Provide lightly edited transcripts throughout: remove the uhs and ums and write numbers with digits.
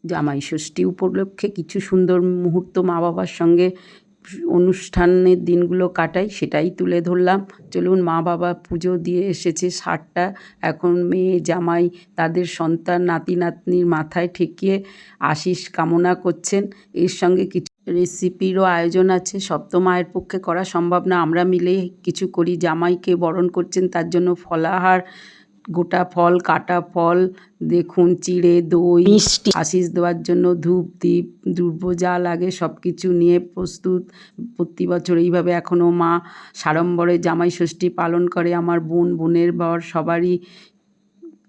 জামাই ষষ্ঠী উপলক্ষে কিছু সুন্দর মুহূর্ত মা বাবার সঙ্গে অনুষ্ঠানের দিনগুলো কাটাই, সেটাই তুলে ধরলাম। চলুন, মা বাবা পুজো দিয়ে এসেছে 60টা, এখন মেয়ে জামাই তাদের সন্তান নাতি নাতনির মাথায় ঠেকিয়ে আশিস কামনা করছেন। এর সঙ্গে কিছু রেসিপিরও আয়োজন আছে, সব তো মায়ের পক্ষে করা সম্ভব না, আমরা মিলে কিছু করি। জামাইকে বরণ করছেন, তার জন্য ফলাহার, গোটা ফল, কাটা ফল, দেখুন চিড়ে, দই, মিষ্টি, আশিস দেওয়ার জন্য ধূপ, দ্বীপ, দুর্ব যা লাগে সব কিছু নিয়ে প্রস্তুত। প্রতি বছর এইভাবে এখনও মা সাড়ম্বরে জামাই ষষ্ঠী পালন করে। আমার বোনের বর সবারই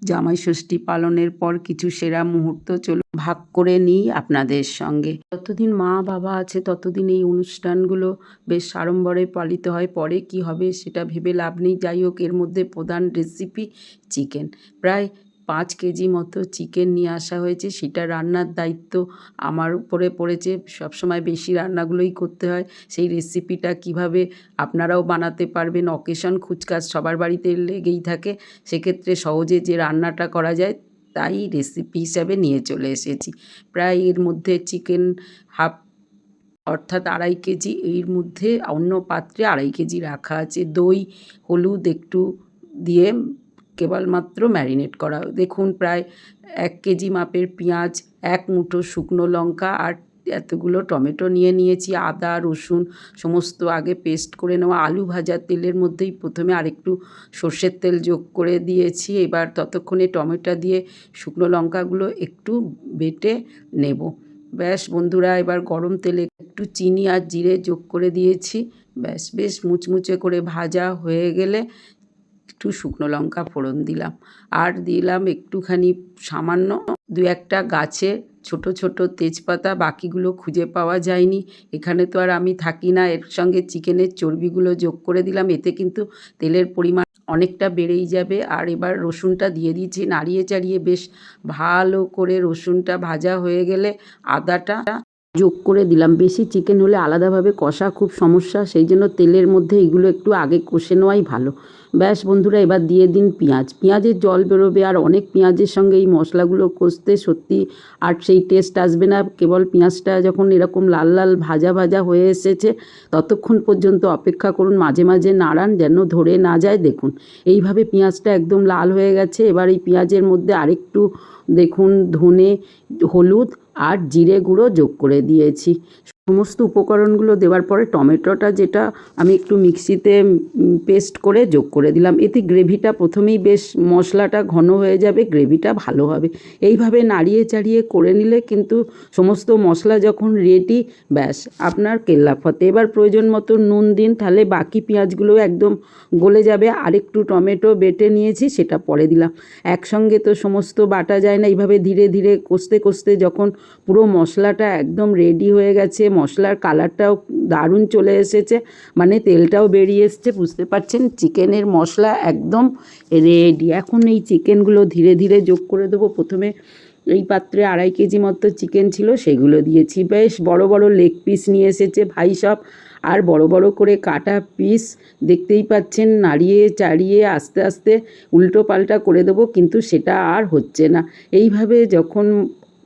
জামাই ষষ্ঠী পালনের পর কিছু সেরা মুহূর্ত চলুন ভাগ করে নিই আপনাদের সঙ্গে। যতদিন মা বাবা আছে ততদিন এই অনুষ্ঠানগুলো বেশ সাড়ম্বরে পালিত হয়, পরে কি হবে সেটা ভেবে লাভ নেই। যাই হোক, এর মধ্যে প্রধান রেসিপি চিকেন। প্রায় 5 কেজি মতো চিকেন নিয়ে আসা হয়েছে, সেটা রান্নার দায়িত্ব আমার উপরে পড়েছে। সবসময় বেশি রান্নাগুলোই করতে হয়। সেই রেসিপিটা কিভাবে আপনারাও বানাতে পারবেন, অকেশন খুচকাচ সবার বাড়িতে লেগেই থাকে, সেক্ষেত্রে সহজে যে রান্নাটা করা যায় তাই রেসিপি হিসাবে নিয়ে চলে এসেছি। প্রায় এর মধ্যে চিকেন হাফ অর্থাৎ 2.5 কেজি, এর মধ্যে অন্য পাত্রে 2.5 কেজি রাখা আছে। দই, হলুদ একটু দিয়ে কেবলমাত্র ম্যারিনেট করা। দেখুন, প্রায় 1 কেজি মাপের পেঁয়াজ, 1 মুঠো শুকনো লঙ্কা আর এতগুলো টমেটো নিয়ে নিয়েছি। আদা রসুন সমস্ত আগে পেস্ট করে নেওয়া। আলু ভাজার তেলের মধ্যেই প্রথমে আরেকটু সর্ষের তেল যোগ করে দিয়েছি। এবার ততক্ষণে টমেটো দিয়ে শুকনো লঙ্কাগুলো একটু বেটে নেব। ব্যাস বন্ধুরা, এবার গরম তেলে একটু চিনি আর জিরে যোগ করে দিয়েছি। ব্যাস বেশ মুচমুচে করে ভাজা হয়ে গেলে একটু শুকনো লঙ্কা ফোড়ন দিলাম, আর দিলাম একটুখানি সামান্য 2-1টা গাছে ছোট ছোট তেজপাতা, বাকিগুলো খুঁজে পাওয়া যায়নি। এখানে তো আর আমি থাকি না। এর সঙ্গে চিকেনের চর্বিগুলো যোগ করে দিলাম, এতে কিন্তু তেলের পরিমাণ অনেকটা বেড়েই যাবে। আর এবার রসুনটা দিয়ে দিয়েছি, নাড়িয়ে চাড়িয়ে বেশ ভালো করে রসুনটা ভাজা হয়ে গেলে আদাটা যোগ করে দিলাম। বেশি চিকেন হলে আলাদাভাবে কষা খুব সমস্যা, সেই জন্য তেলের মধ্যে এগুলো একটু আগে কষে নেওয়াই ভালো। ব্যাস বন্ধুরা, এবার দিয়ে দিন পেঁয়াজ। পেঁয়াজের জল বেরোবে, আর অনেক পেঁয়াজের সঙ্গে এই মশলাগুলো কষতে সত্যি আর সেই টেস্ট আসবে না। কেবল পেঁয়াজটা যখন এরকম লাল লাল ভাজা ভাজা হয়ে এসেছে ততক্ষণ পর্যন্ত অপেক্ষা করুন, মাঝে মাঝে নাড়ান যেন ধরে না যায়। দেখুন এইভাবে পেঁয়াজটা একদম লাল হয়ে গেছে। এবার এই পেঁয়াজের মধ্যে আরেকটু দেখুন ধনে, হলুদ আর জিরে গুঁড়ো যোগ করে দিয়েছি। সমস্ত উপকরণগুলো দেওয়ার পরে টমেটোটা, যেটা আমি একটু মিক্সিতে পেস্ট করে যোগ করে দিলাম। এতে গ্রেভিটা প্রথমেই বেশ মশলাটা ঘন হয়ে যাবে, গ্রেভিটা ভালো হবে। এইভাবে নাড়িয়ে চাড়িয়ে করে নিলে কিন্তু সমস্ত মশলা যখন রেডি, ব্যাস আপনার কেল্লা ফতে। এবার প্রয়োজন মতো নুন দিন, তাহলে বাকি পেঁয়াজগুলো একদম গলে যাবে। আরেকটু টমেটো বেটে নিয়েছি, সেটা পরে দিলাম। একসঙ্গে তো সমস্ত বাটা যায় না, এইভাবে ধীরে ধীরে কষতে কষতে যখন পুরো মশলাটা একদম রেডি হয়ে গেছে, মশলার কালারটাও দারুণ চলে এসেছে, মানে তেলটাও বেরিয়ে এসছে, বুঝতে পারছেন চিকেনের মশলা একদম রেডি। এখন এই চিকেনগুলো ধীরে ধীরে যোগ করে দেবো। প্রথমে এই পাত্রে 2.5 কেজি মতো চিকেন ছিল, সেগুলো দিয়েছি। বেশ বড় বড় লেগ পিস নিয়ে এসেছে ভাই সব, আর বড় বড় করে কাটা পিস দেখতেই পাচ্ছেন। নাড়িয়ে চাড়িয়ে আস্তে আস্তে উল্টো পাল্টা করে দেবো, কিন্তু সেটা আর হচ্ছে না। এইভাবে যখন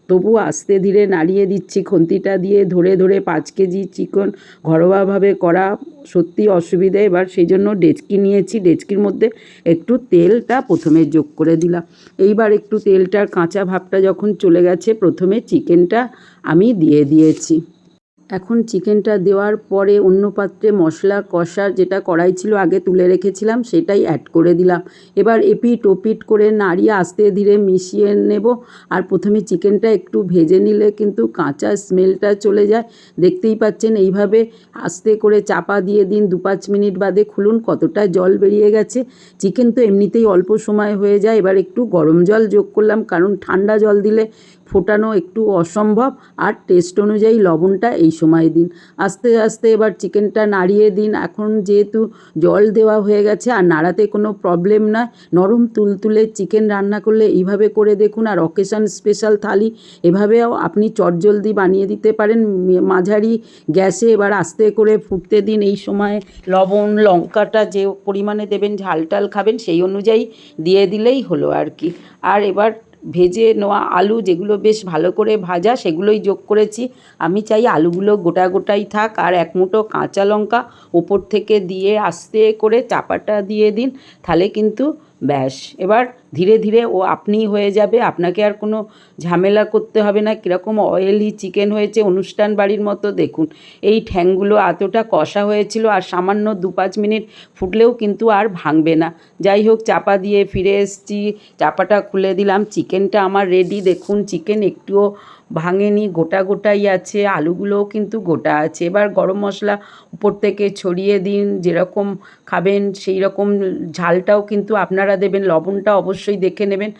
তবু আস্তে ধীরে নাড়িয়ে দিচ্ছি খুন্তিটা দিয়ে ধরে ধরে। 5 কেজি চিকেন ঘরোয়াভাবে করা সত্যি অসুবিধে। এবার সেই জন্য ডেচকি নিয়েছি, ডেচকির মধ্যে একটু তেলটা প্রথমে যোগ করে দিলাম। এইবার একটু তেলটার কাঁচা ভাবটা যখন চলে গেছে, প্রথমে চিকেনটা আমি দিয়ে দিয়েছি। এখন চিকেনটা দেওয়ার পরে অন্য পাত্রে মশলা কষার যেটা কড়াই ছিল আগে তুলে রেখেছিলাম, সেটাই অ্যাড করে দিলাম। এবার এপিট ওপিট করে নাড়িয়ে আস্তে ধীরে মিশিয়ে নেব। আর প্রথমে চিকেনটা একটু ভেজে নিলে কিন্তু কাঁচা স্মেলটা চলে যায়। দেখতেই পাচ্ছেন এইভাবে আস্তে করে চাপা দিয়ে দিন। 2-5 মিনিট বাদে খুলুন, কতটা জল বেরিয়ে গেছে। চিকেন তো এমনিতেই অল্প সময় হয়ে যায়। এবার একটু গরম জল যোগ করলাম, কারণ ঠান্ডা জল দিলে ফোটানো একটু অসম্ভব। আর টেস্ট অনুযায়ী লবণটা এই সময় দিন। আস্তে আস্তে এবার চিকেনটা নাড়িয়ে দিন। এখন যেহেতু জল দেওয়া হয়ে গেছে আর নাড়াতে কোনো প্রবলেম না। নরম তুলতুলে চিকেন রান্না করলে এইভাবে করে দেখুন। আর অকেশন স্পেশাল থালি এভাবেও আপনি চটজলদি বানিয়ে দিতে পারেন মাঝারি গ্যাসে। এবার আস্তে করে ফুটতে দিন। এই সময় লবণ লঙ্কাটা যে পরিমাণে দেবেন, ঝাল টাল খাবেন সেই অনুযায়ী দিয়ে দিলেই হলো আর কি। আর এবার ভেজে নেওয়া আলু যেগুলো বেশ ভালো করে ভাজা সেগুলোই যোগ করেছি। আমি চাই আলুগুলো গোটা গোটাই থাক, আর এক মুঠো কাঁচা লঙ্কা ওপর থেকে দিয়ে আস্তে করে চাপাটা দিয়ে দিন, তাহলে কিন্তু ব্যাস এবার ধীরে ধীরে ও আপনিই হয়ে যাবে, আপনাকে আর কোনো ঝামেলা করতে হবে না। কীরকম অয়েলি চিকেন হয়েছে, অনুষ্ঠান বাড়ির মতো। দেখুন এই ঠ্যাংগুলো এতটা কষা হয়েছিল, আর সামান্য 2-5 মিনিট ফুটলেও কিন্তু আর ভাঙবে না। যাই হোক, চাপা দিয়ে ফিরে এসেছি, চাপাটা খুলে দিলাম, চিকেনটা আমার রেডি। দেখুন চিকেন একটুও ভাঙেনি, গোটা গোটাই আছে, আলুগুলোও কিন্তু গোটা আছে। এবার গরম মশলা উপর থেকে ছড়িয়ে দিন, যেরকম খাবেন সেই রকম ঝালটাও কিন্তু আপনারা দেবেন, লবণটা অবশ্যই দেখে নেবেন।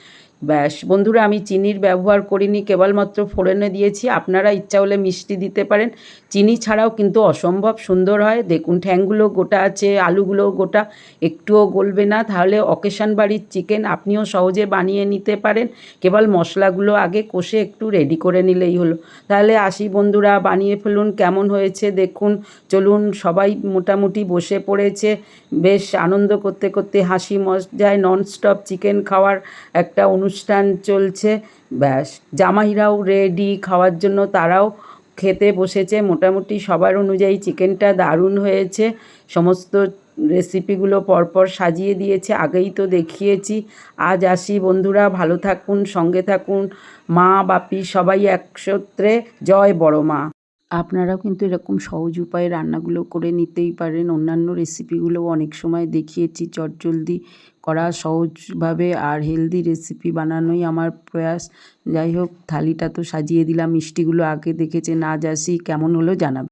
ব্যাস বন্ধুরা, আমি চিনির ব্যবহার করিনি, কেবলমাত্র ফোড়নে দিয়েছি। আপনারা ইচ্ছা হলে মিষ্টি দিতে পারেন, চিনি ছাড়াও কিন্তু অসম্ভব সুন্দর হয়। দেখুন ঠ্যাংগুলো গোটা আছে, আলুগুলোও গোটা, একটুও গলবে না। তাহলে অকেশন বাড়ির চিকেন আপনিও সহজে বানিয়ে নিতে পারেন, কেবল মশলাগুলো আগে কষে একটু রেডি করে নিলেই হলো। তাহলে আসি বন্ধুরা, বানিয়ে ফেলুন। কেমন হয়েছে দেখুন। চলুন, সবাই মোটামুটি বসে পড়েছে, বেশ আনন্দ করতে করতে হাসি মজায় ননস্টপ চিকেন খাওয়ার একটা অনুষ্ঠান চলছে। ব্যাস জামাইরাও রেডি খাওয়ার জন্য, তারাও খেতে বসেছে। মোটামুটি সবার অনুযায়ী চিকেনটা দারুণ হয়েছে। সমস্ত রেসিপিগুলো পরপর সাজিয়ে দিয়েছে, আগেই তো দেখিয়েছি। আজ আসি বন্ধুরা, ভালো থাকুন, সঙ্গে থাকুন। মা বাপি সবাই একসূত্রে জয় বড় মা। আপনারাও কিন্তু এরকম সহজ উপায়ে রান্নাগুলো করে নিতেই পারেন। অন্যান্য রেসিপিগুলোও অনেক সময় দেখিয়েছি, চটজলদি করা সহজভাবে আর হেলদি রেসিপি বানানোই আমার প্রয়াস। যাই হোক, থালিটা তো সাজিয়ে দিলাম, মিষ্টিগুলো আগে দেখেছেন। আজ আসি, কেমন হলো জানাবেন।